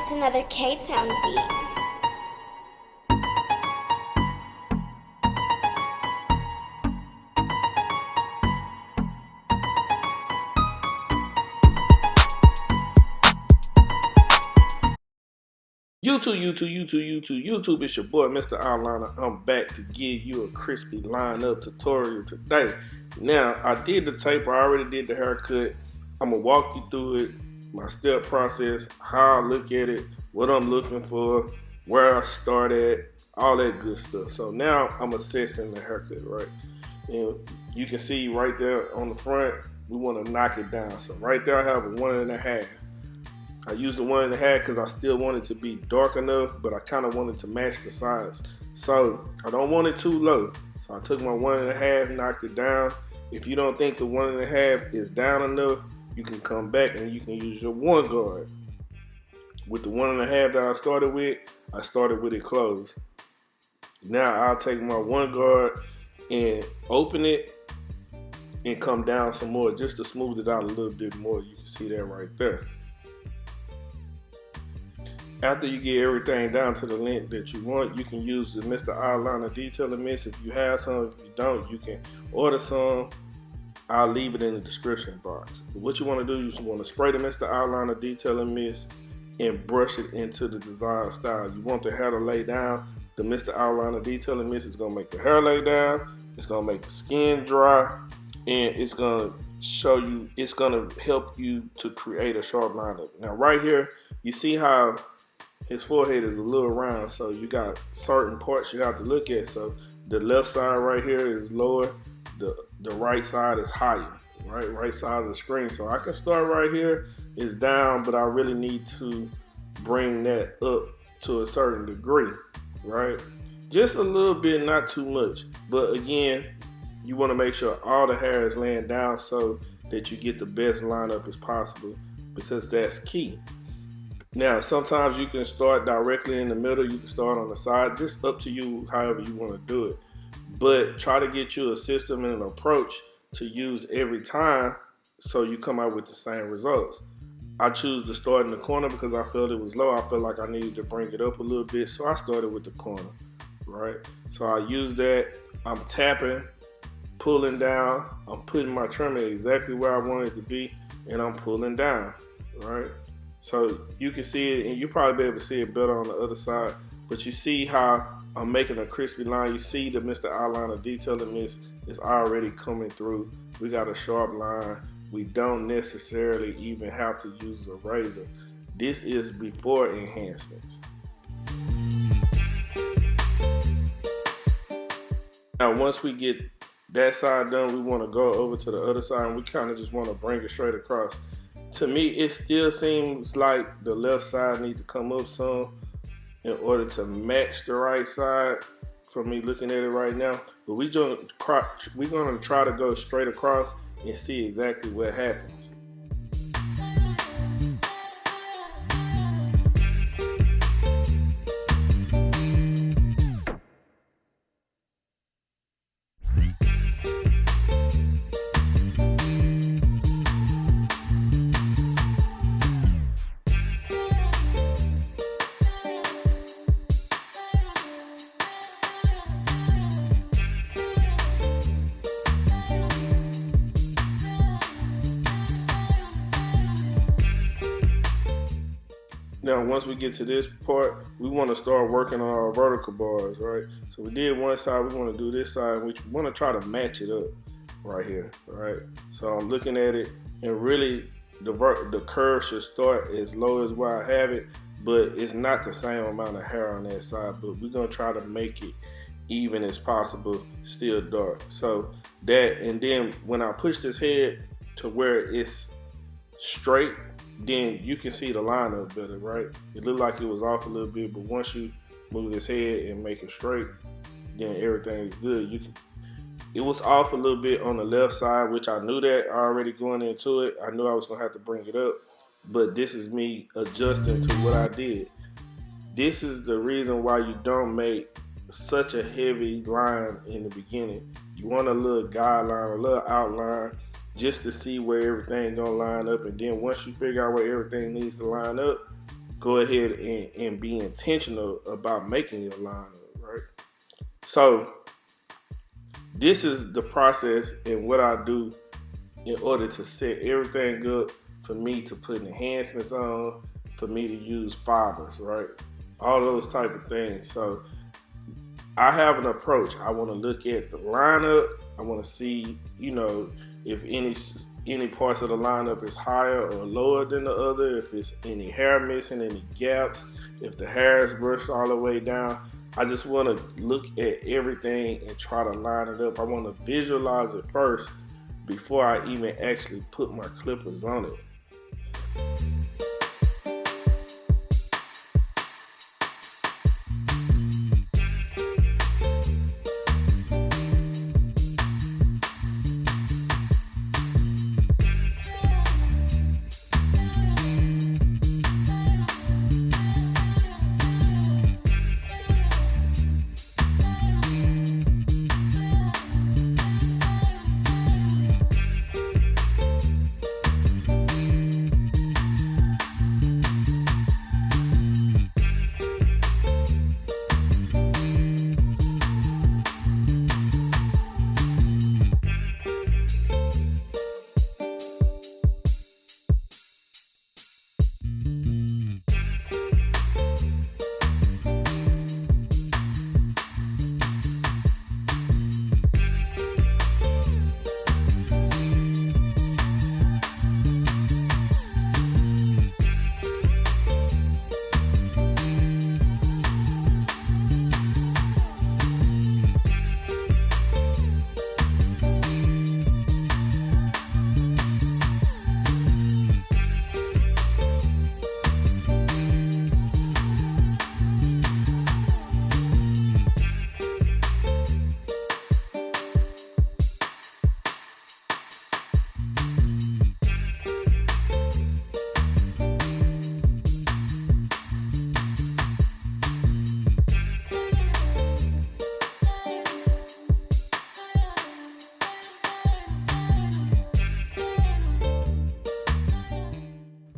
It's another K-Town beat. YouTube, it's your boy, Mr. Outliner. I'm back to give you a crispy lineup tutorial today. Now, I did the tape, I already did the haircut. I'm gonna walk you through it, my step process, how I look at it, what I'm looking for, where I start at, all that good stuff. So now I'm assessing the haircut, right? And you can see right there on the front, we wanna knock it down. So right there I have a 1.5. I used the 1.5 because I still want it to be dark enough, but I kind of wanted to match the sides. So I don't want it too low. So I took my 1.5, knocked it down. If you don't think the 1.5 is down enough, you can come back and you can use your 1 guard. With the 1.5 that I started with it closed. Now I'll take my 1 guard and open it and come down some more just to smooth it out a little bit more. You can see that right there. After you get everything down to the length that you want, you can use the Mr. Eyeliner Detailing Mist. If you have some, if you don't, you can order some. I'll leave it in the description box. But what you want to do is you want to spray the Mr. Eyeliner Detailing Mist and brush it into the desired style. You want the hair to lay down. The Mr. Eyeliner Detailing Mist is going to make the hair lay down. It's going to make the skin dry. And it's going to show you, it's going to help you to create a sharp lineup. Now right here, you see how his forehead is a little round, so you got certain parts you have to look at. So the left side right here is lower, the right side is higher, right side of the screen. So I can start right here, it's down, but I really need to bring that up to a certain degree, right? Just a little bit, not too much. But again, you want to make sure all the hair is laying down so that you get the best lineup as possible, because that's key. Now, sometimes you can start directly in the middle, you can start on the side, just up to you, however you want to do it. But try to get you a system and an approach to use every time so you come out with the same results. I choose to start in the corner because I felt it was low. I felt like I needed to bring it up a little bit, so I started with the corner, right? So I use that, I'm tapping, pulling down, I'm putting my trimmer exactly where I want it to be, and I'm pulling down, right? So you can see it, and you'll probably be able to see it better on the other side. But you see how I'm making a crispy line. You see the Mr. Eyeliner Detailing Mist is already coming through. We got a sharp line. We don't necessarily even have to use a razor. This is before enhancements. Now once we get that side done, we want to go over to the other side, and we kind of just want to bring it straight across. To me, it still seems like the left side needs to come up some in order to match the right side for me looking at it right now. But we're gonna try to go straight across and see exactly what happens. Now, once we get to this part, we want to start working on our vertical bars, right? So we did one side, we want to do this side, which we want to try to match it up right here, right? So I'm looking at it, and really the curve should start as low as where I have it, but it's not the same amount of hair on that side, but we're going to try to make it even as possible, still dark. So that, and then when I push this head to where it's straight, then you can see the line up better, right? It looked like it was off a little bit, but once you move his head and make it straight, then everything is good. It was off a little bit on the left side, which I knew that already going into it. I knew I was gonna have to bring it up, but this is me adjusting to what I did. This is the reason why you don't make such a heavy line in the beginning. You want a little guideline, a little outline, just to see where everything gonna line up, and then once you figure out where everything needs to line up, go ahead and be intentional about making your lineup, right? So this is the process and what I do in order to set everything up for me to put enhancements on, for me to use fibers, right? All those type of things. So I have an approach. I want to look at the lineup. I want to see, if any parts of the lineup is higher or lower than the other, if it's any hair missing, any gaps, if the hair is brushed all the way down. I just want to look at everything and try to line it up. I want to visualize it first before I even actually put my clippers on it.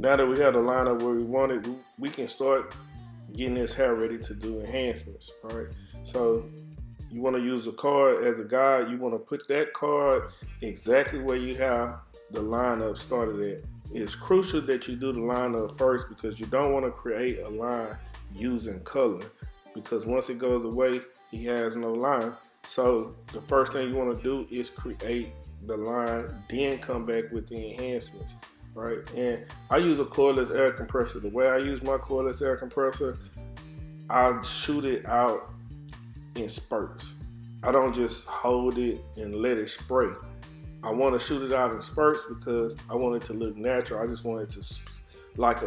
Now that we have the lineup where we want it, we can start getting this hair ready to do enhancements, right? So you want to use a card as a guide. You want to put that card exactly where you have the lineup started at. It's crucial that you do the lineup first because you don't want to create a line using color, because once it goes away, he has no line. So the first thing you want to do is create the line, then come back with the enhancements. Right, and I use a cordless air compressor. The way I use my cordless air compressor, I shoot it out in spurts. I don't just hold it and let it spray. I want to shoot it out in spurts because I want it to look natural. I just want it to like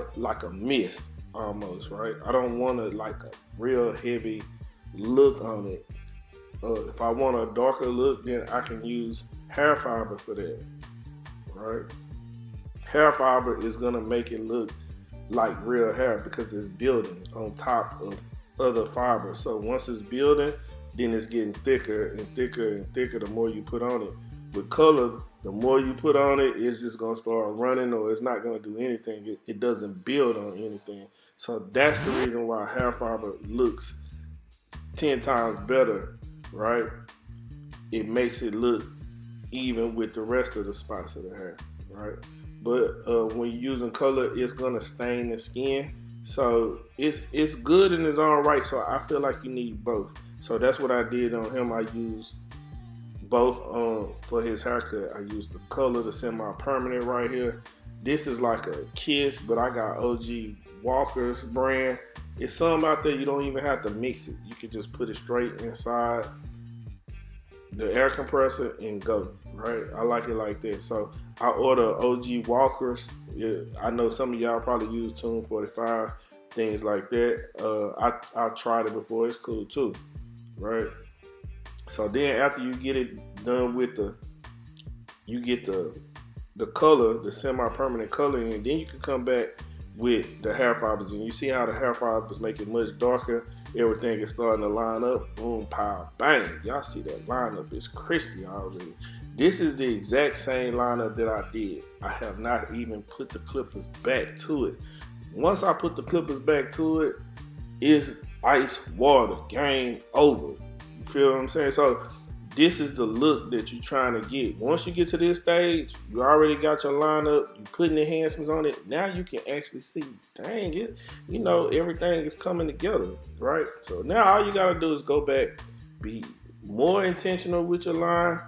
a mist almost, right? I don't want like a real heavy look on it. If I want a darker look, then I can use hair fiber for that, right? Hair fiber is gonna make it look like real hair because it's building on top of other fibers. So once it's building, then it's getting thicker and thicker and thicker the more you put on it. With color, the more you put on it, it's just gonna start running, or it's not gonna do anything. It doesn't build on anything. So that's the reason why hair fiber looks 10 times better, right? It makes it look even with the rest of the spots of the hair, right? But when you're using color, it's gonna stain the skin. So it's good in its own right. So I feel like you need both. So that's what I did on him. I used both for his haircut. I used the color, the semi-permanent right here. This is like a Kiss, but I got OG Walker's brand. It's some out there you don't even have to mix it. You can just put it straight inside the air compressor and go, right? I like it like that. So I order OG Walkers. Yeah, I know some of y'all probably use Tune 45, things like that. I tried it before. It's cool too, right? So then after you get it done with you get the color, the semi-permanent coloring, and then you can come back with the hair fibers, and you see how the hair fibers make it much darker. Everything is starting to line up. Boom, pow, bang. Y'all see that lineup is crispy already. This is the exact same lineup that I did. I have not even put the clippers back to it. Once I put the clippers back to it, it's ice water, game over. You feel what I'm saying? So this is the look that you're trying to get. Once you get to this stage, you already got your lineup, you putting enhancements on it. Now you can actually see, dang it, you know, everything is coming together, right? So now all you gotta do is go back, be more intentional with your line,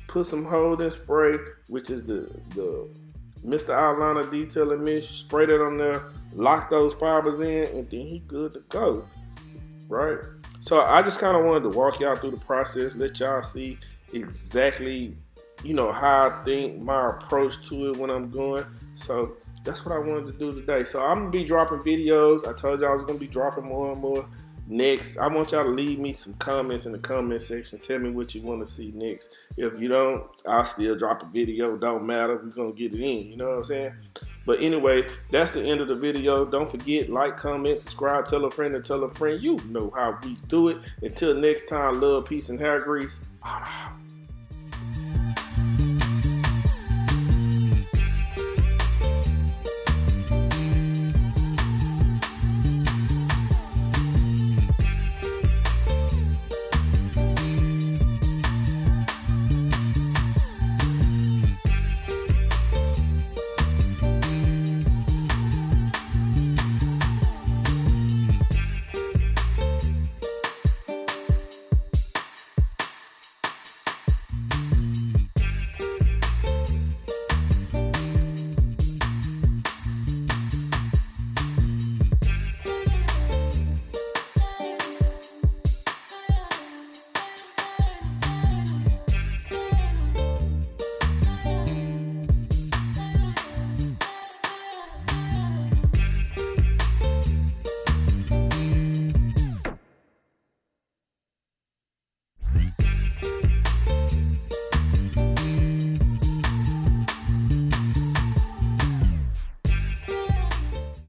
put some holding spray, which is the Mr. Outliner Detailing Mist, spray that on there, lock those fibers in, and then he good to go, right? So I just kind of wanted to walk y'all through the process, let y'all see exactly, you know, how I think, my approach to it when I'm going. So that's what I wanted to do today. So I'm gonna be dropping videos. I told y'all I was gonna be dropping more and more next. I want y'all to leave me some comments in the comment section. Tell me what you want to see next. If you don't, I'll still drop a video. Don't matter. We're gonna get it in. You know what I'm saying? But anyway, that's the end of the video. Don't forget, like, comment, subscribe, tell a friend, and tell a friend. You know how we do it. Until next time, love, peace, and hair grease.